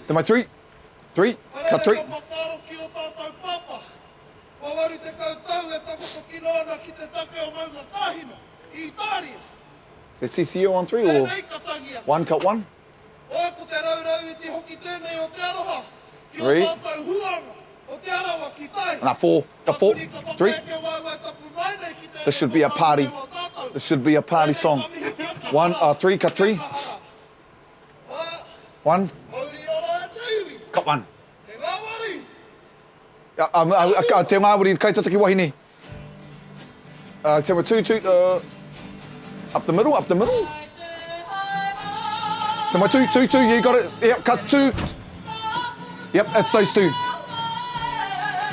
stand by 3, 3, cut 3. Is CCU on 3 or 1, cut 1? 3. Now 4, cut 4, 3. This should be a party. This should be a party song. 1, 3, cut 3. 1, cut 1. Te Ngāwari, kai tataki wahine. Te 2, 2, up the middle, up the middle. Te 2, 2, 2, you got it. Yep, cut 2. Yep, it's those 2.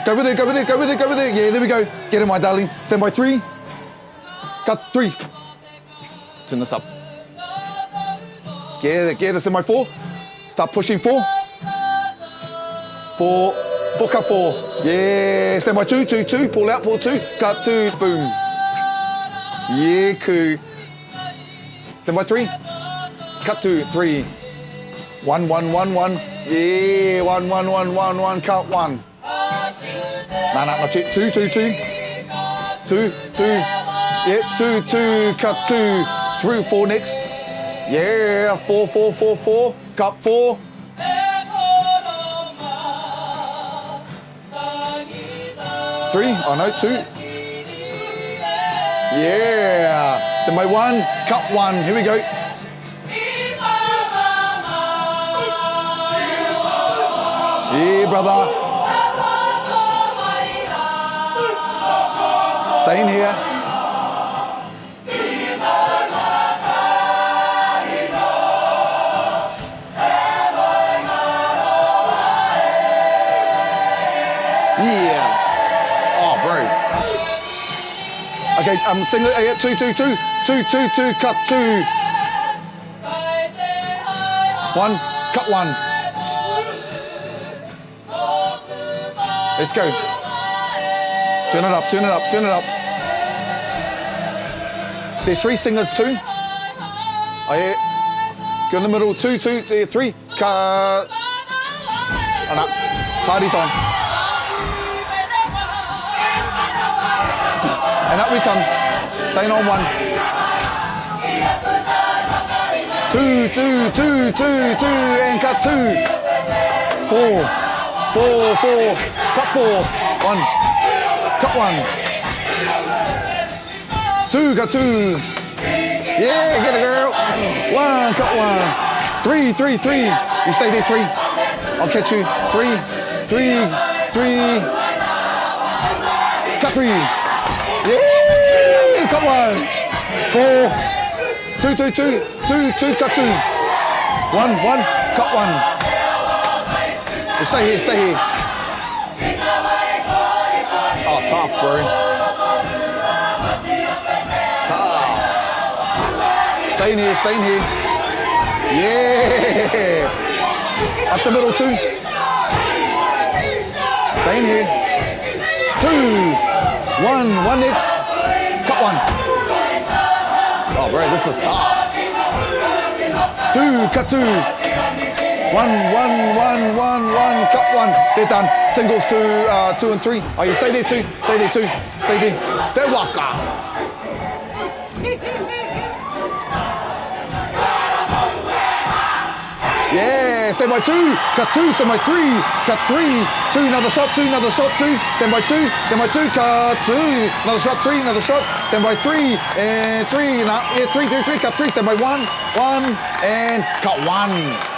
Go with it, go with it, go with it, go with it. Yeah, there we go. Get it, my darling. Stand by 3. Cut 3. Turn this up. Get it, stand by 4. Start pushing 4. 4, cut 4. Yeah, stand by 2, 2, 2. Pull out, pull 2. Cut 2, boom. Yeah, cool. Stand by 3. Cut 2, 3. 1, 1, 1, 1. Yeah, 1, 1, 1, 1, 1. Cut 1. No, 2, 2, 2. 2, 2. Yeah, 2, 2. Cut 2. 3, 4 next. Yeah, 4, 4, 4, 4. Cut 4. 3. Oh no, 2. Yeah. Then by 1, cut 1. Here we go. Yeah, brother. Stay in here. Yeah. Oh, bro. Okay, sing it. 2, 2, 2. 2, 2, 2. Cut 2. 1. Cut 1. Let's go. Turn it up, turn it up, turn it up. There's 3 singers too. Oh yeah. Go in the middle, 2, 2, 3. Cut. And up. Party time. And up we come. Staying on 1. 2, 2, 2, 2, 2, and cut 2. 4, 4, 4, cut 4. 1. Cut 1. 2, cut 2. Yeah, get it, girl. 1, cut 1. 3, 3, 3. You stay there, 3. I'll catch you. 3, 3, 3. Cut 3. Yeah, cut 1. 4. 2, 2, 2. 2, 2, cut 2. 1, 1, cut 1. Stay here, stay here. Oh, tough, bro. Tough. Stay in here, stay in here. Yeah. Up the middle, 2. Stay in here. 2. 1, 1 next. Cut 1. Oh, bro, this is tough. 2, cut 2. 1, 1, 1, 1, 1, cut 1. They're done. Singles to 2 and 3. Oh, you stay there 2. Stay there 2. Stay there. Te waka. Yeah, stand by 2. Cut 2. Stand by 3. Cut 3. 2. Another shot. 2. Another shot. 2. Stand by 2. Stand by 2. Cut 2. Another shot. 3. Another shot. Stand by 3. And 3. Nah, yeah, 3, 3, 3. Cut 3. Stand by 1. 1 and cut 1.